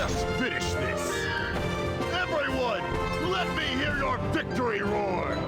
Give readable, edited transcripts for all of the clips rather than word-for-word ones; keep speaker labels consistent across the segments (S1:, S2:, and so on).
S1: us finish this! Everyone, let me hear your victory roar!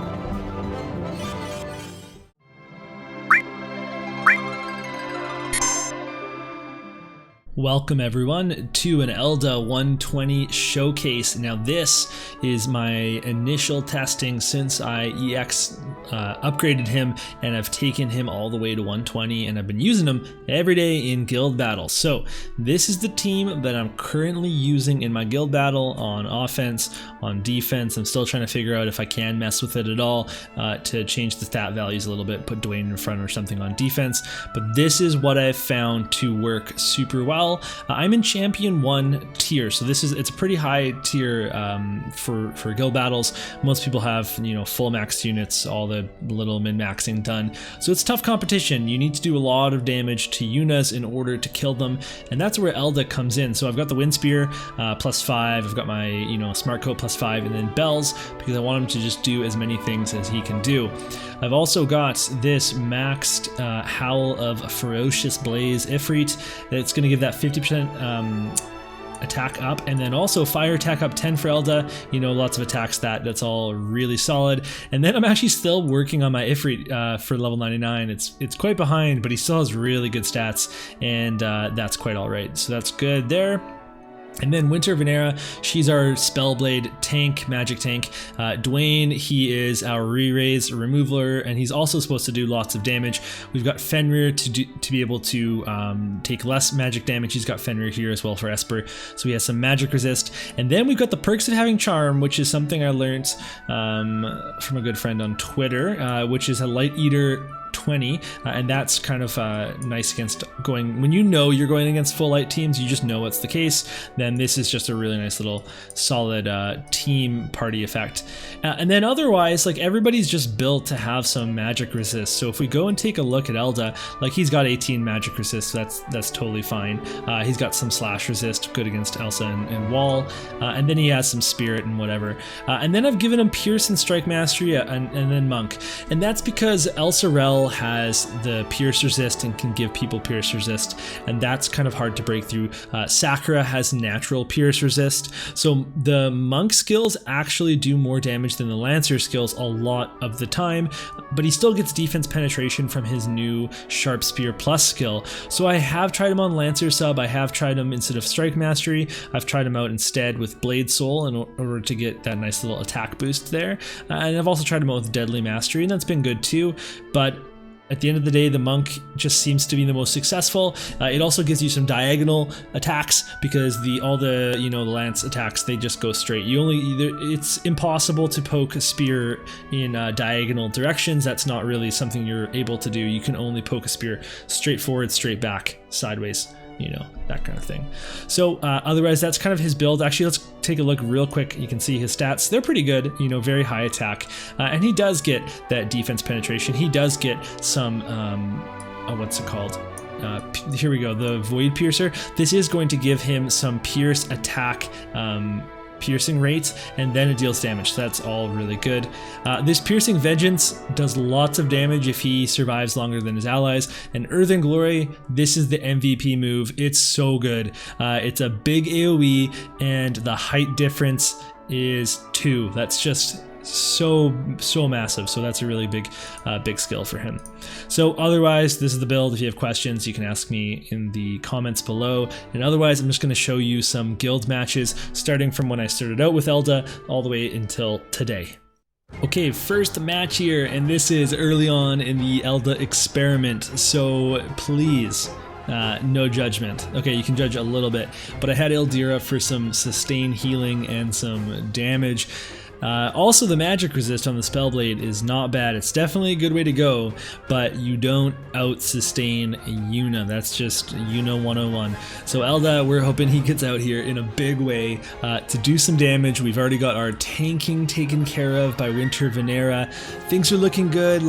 S2: Welcome everyone to an Elda 120 showcase. Now this is my initial testing since I EX upgraded him, and I've taken him all the way to 120, and I've been using him every day in guild battles. So this is the team that I'm currently using in my guild battle on offense, on defense. I'm still trying to figure out if I can mess with it at all to change the stat values a little bit, put Dwayne in front or something on defense. But this is what I've found to work super well. I'm in champion 1 tier, so it's a pretty high tier for guild battles. Most people have, full max units, all the little min-maxing done, so it's tough competition. You need to do a lot of damage to Yunas in order to kill them, and that's where Elda comes in. So I've got the wind spear +5, I've got my smart coat +5, and then bells because I want him to just do as many things as he can do. I've also got this maxed Howl of Ferocious Blaze Ifrit. It's going to give that 50% attack up, and then also fire attack up 10 for Elda. Lots of attacks. That's all really solid. And then I'm actually still working on my Ifrit for level 99. It's quite behind, but he still has really good stats, and that's quite all right. So that's good there. And then Winter Venera, she's our Spellblade tank, magic tank. Dwayne, he is our re-raise removaler, and he's also supposed to do lots of damage. We've got Fenrir to be able to take less magic damage. He's got Fenrir here as well for Esper, so he has some magic resist. And then we've got the perks of having Charm, which is something I learned from a good friend on Twitter, which is a Light Eater 20, and that's kind of nice against when you're going against full light teams. You just know it's the case. Then this is just a really nice little solid team party effect. And then otherwise, everybody's just built to have some magic resist. So if we go and take a look at Elda, he's got 18 magic resist, so that's totally fine. He's got some slash resist, good against Elsa and Wall, and then he has some spirit and whatever. And then I've given him Pierce and Strike Mastery, and then Monk, and that's because Elsarel has the Pierce resist and can give people Pierce resist, and that's kind of hard to break through. Sakura has natural Pierce resist, so the Monk skills actually do more damage than the Lancer skills a lot of the time, but he still gets defense penetration from his new Sharp Spear Plus skill. So I have tried him on Lancer sub, I have tried him instead of Strike Mastery, I've tried him out instead with Blade Soul in order to get that nice little attack boost there, and I've also tried him out with Deadly Mastery, and that's been good too. But at the end of the day, the Monk just seems to be the most successful. It also gives you some diagonal attacks because all the lance attacks, they just go straight. It's impossible to poke a spear in diagonal directions. That's not really something you're able to do. You can only poke a spear straight forward, straight back, sideways, that kind of thing. So otherwise, that's kind of his build. Actually, let's take a look real quick. You can see his stats. They're pretty good, very high attack. And he does get that defense penetration. He does get some, what's it called? Here we go, the Void Piercer. This is going to give him some pierce attack piercing rates, and then it deals damage, so that's all really good. This Piercing Vengeance does lots of damage if he survives longer than his allies, and Earthen Glory, this is the MVP move. It's so good. It's a big AoE, and the height difference is 2. That's just so massive, so that's a really big skill for him. So otherwise, this is the build. If you have questions, you can ask me in the comments below, and otherwise I'm just going to show you some guild matches starting from when I started out with Elda all the way until today. Okay, first match here, and this is early on in the Elda experiment, so please no judgment. Okay, you can judge a little bit, but I had Ildira for some sustain healing and some damage. Also, the magic resist on the Spellblade is not bad. It's definitely a good way to go, but you don't out-sustain Yuna. That's just Yuna 101. So Elda, we're hoping he gets out here in a big way to do some damage. We've already got our tanking taken care of by Winter Venera. Things are looking good.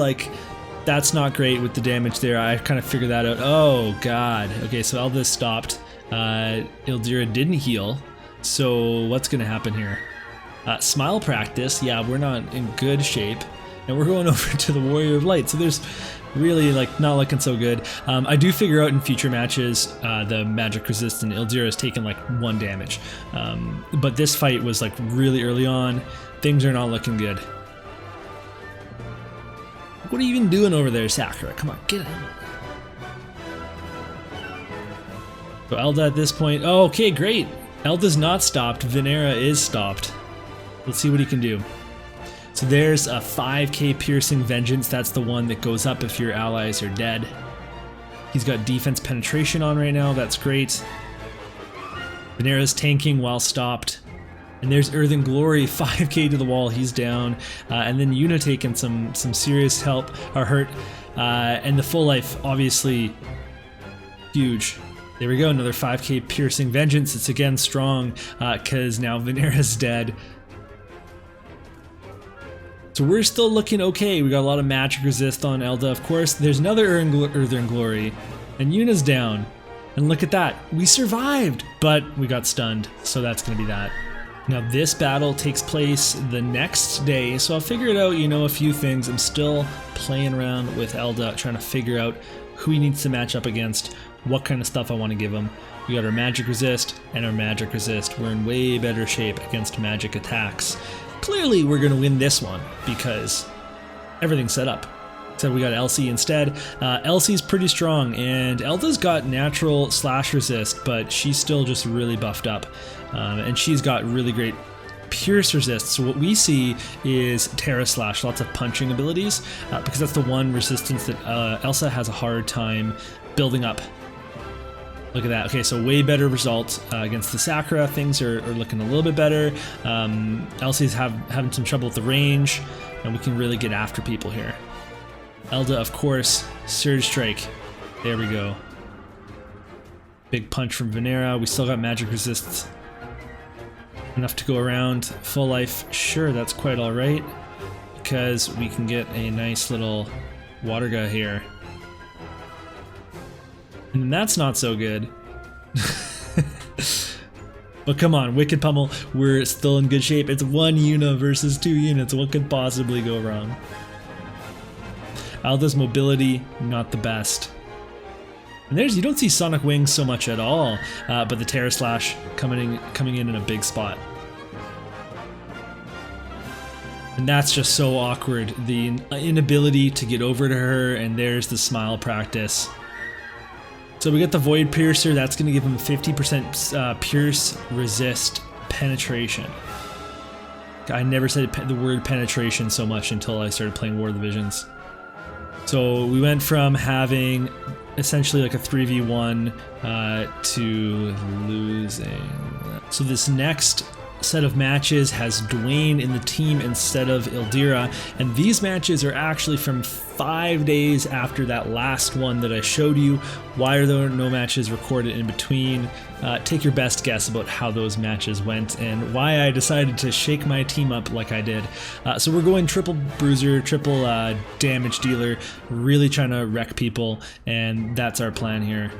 S2: That's not great with the damage there. I kind of figured that out. Oh, God. Okay, so Elda stopped. Ildira didn't heal. So what's going to happen here? Smile practice, yeah, we're not in good shape. and we're going over to the Warrior of Light. So there's really like not looking so good. I do figure out in future matches the magic resistant Ildira has taken like 1 damage, but this fight was like really early on. Things are not looking good. What are you even doing over there, Sakura? Come on, get him. So Elda at this point, oh, okay, great. Elda's not stopped, Venera is stopped. Let's see what he can do. So there's a 5k piercing vengeance. That's the one that goes up if your allies are dead. He's got defense penetration on right now, that's great. Venera's tanking while stopped. And there's Earthen Glory, 5k to the wall, he's down. And then Yuna taking some serious help or hurt. And the full life, obviously, huge. There we go, another 5k piercing vengeance. It's again strong because now Venera's dead. So we're still looking okay. We got a lot of magic resist on Elda, of course. There's another Earthen Glory, and Yuna's down. And look at that, we survived, but we got stunned, so that's gonna be that. Now this battle takes place the next day, so I'll figure it out, you know, a few things. I'm still playing around with Elda, trying to figure out who he needs to match up against, what kind of stuff I want to give him. We got our magic resist and our magic resist. We're in way better shape against magic attacks. Clearly we're going to win this one because everything's set up. So we got Elsie instead. Elsie's pretty strong, and Elda's got natural slash resist, but she's still just really buffed up. And she's got really great pierce resist. So what we see is Terra Slash, lots of punching abilities, because that's the one resistance that Elsa has a hard time building up. Look at that. Okay, so way better result against the Sakura. Things are looking a little bit better. Elsie's having some trouble with the range, and we can really get after people here. Elda, of course, Surge Strike. There we go. Big punch from Venera. We still got magic resists. Enough to go around. Full life, sure, that's quite alright, because we can get a nice little water gun here. And that's not so good. But come on, Wicked Pummel, we're still in good shape. It's 1 Yuna versus 2 units. What could possibly go wrong? Alda's mobility, not the best. And you don't see Sonic Wings so much at all, but the Terra Slash coming in a big spot. And that's just so awkward. The inability to get over to her, and there's the smile practice. So we got the Void Piercer, that's going to give him 50% Pierce Resist Penetration. I never said the word penetration so much until I started playing War of the Visions. So we went from having essentially like a 3v1 to losing. So this next set of matches has Dwayne in the team instead of Ildira, and these matches are actually from 5 days after that last one that I showed you. Why are there no matches recorded in between? Take your best guess about how those matches went and why I decided to shake my team up like I did. So we're going triple bruiser, triple damage dealer, really trying to wreck people, and that's our plan here.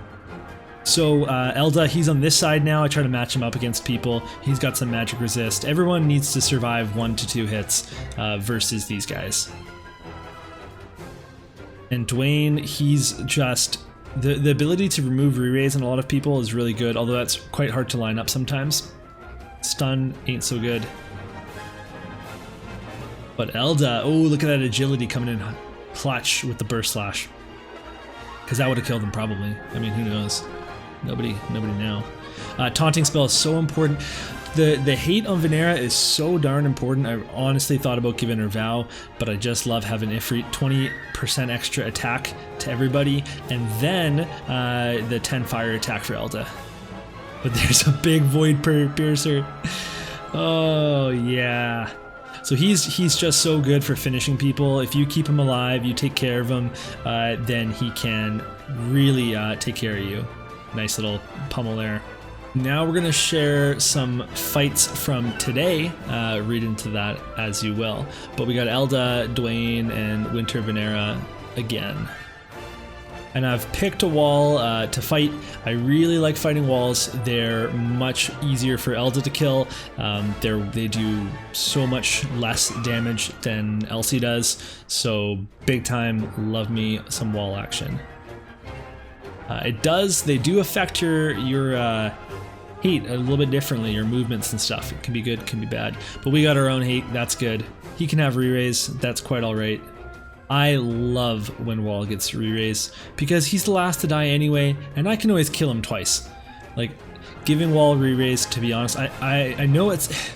S2: So Elda, he's on this side now. I try to match him up against people. He's got some magic resist. Everyone needs to survive 1 to 2 hits versus these guys. And Dwayne, he's just... The ability to remove re-raise on a lot of people is really good, although that's quite hard to line up sometimes. Stun ain't so good. But Elda, oh, look at that agility coming in clutch with the burst slash. Because that would have killed him probably. I mean, who knows? Nobody now. Taunting spell is so important. The hate on Venera is so darn important. I honestly thought about giving her Vow, but I just love having Ifrit 20% extra attack to everybody, and then the 10 fire attack for Elda. But there's a big Void Piercer. Oh yeah. So he's just so good for finishing people. If you keep him alive, you take care of him, then he can really take care of you. Nice little pummel there. Now we're going to share some fights from today. Read into that as you will. But we got Elda, Dwayne, and Winter Venera again. and I've picked a wall to fight. I really like fighting walls. They're much easier for Elda to kill. They do so much less damage than Elsie does, so big time love me some wall action. They do affect your hate a little bit differently, your movements and stuff. It can be good, can be bad, but we got our own hate, that's good. He can have re-raise, that's quite alright. I love when Wall gets re-raise because he's the last to die anyway, and I can always kill him twice. Like, giving Wall re-raise, to be honest, I know it's...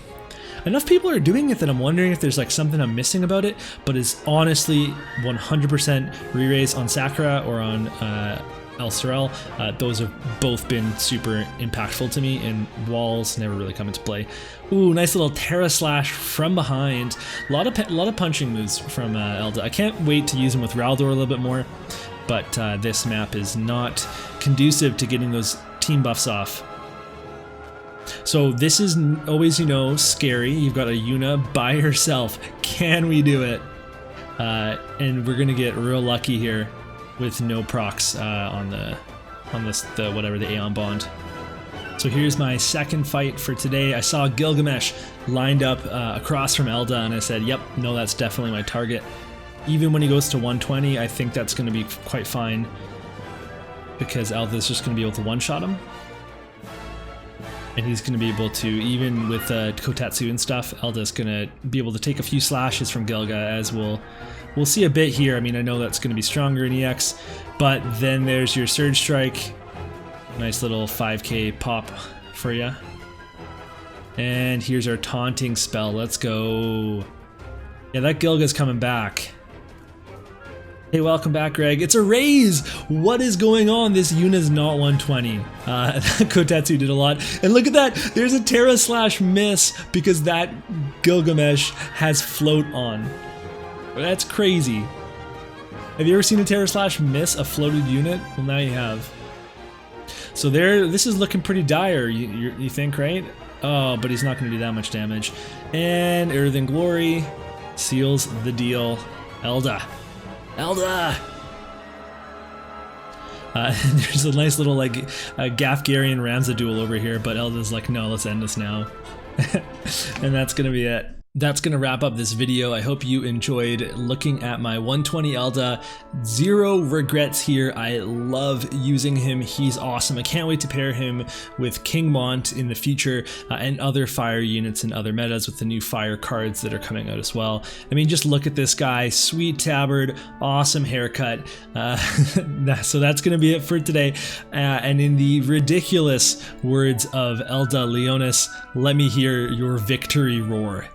S2: Enough people are doing it that I'm wondering if there's like something I'm missing about it, but it's honestly 100% re-raise on Sakura or on El Sorel. Those have both been super impactful to me, and walls never really come into play. Ooh, nice little Terra Slash from behind. A lot of punching moves from Elda. I can't wait to use him with Raldor a little bit more, but this map is not conducive to getting those team buffs off. So this is always, you know, scary. You've got a Yuna by herself. Can we do it? And we're gonna get real lucky here with no procs on the Aeon Bond. So here's my second fight for today. I saw Gilgamesh lined up across from Elda, and I said, yep, no, that's definitely my target. Even when he goes to 120, I think that's going to be quite fine, because Elda's just going to be able to one-shot him. And he's going to be able to, even with Kotetsu and stuff, Elda's going to be able to take a few slashes from Gilga, as we'll see a bit here. I mean, I know that's going to be stronger in EX, but then there's your Surge Strike. Nice little 5k pop for you. And here's our taunting spell. Let's go. Yeah, that Gilga's coming back. Hey, welcome back, Greg. It's a raise! What is going on? This Yuna's not 120. Kotetsu did a lot. And look at that! There's a Terra Slash miss because that Gilgamesh has float on. That's crazy. Have you ever seen a Terra Slash miss a floated unit? Well, now you have. So this is looking pretty dire, you think, right? Oh, but he's not going to do that much damage. And Earthen Glory seals the deal. Elda. There's a nice little like Gafgarian Ramza duel over here, but Elda's like, no, let's end this now. And that's going to be it. That's going to wrap up this video. I hope you enjoyed looking at my 120 Elda. Zero regrets here. I love using him. He's awesome. I can't wait to pair him with King Mont in the future and other fire units and other metas with the new fire cards that are coming out as well. I mean, just look at this guy. Sweet tabard, awesome haircut. So that's going to be it for today. And in the ridiculous words of Elda Leonis, let me hear your victory roar.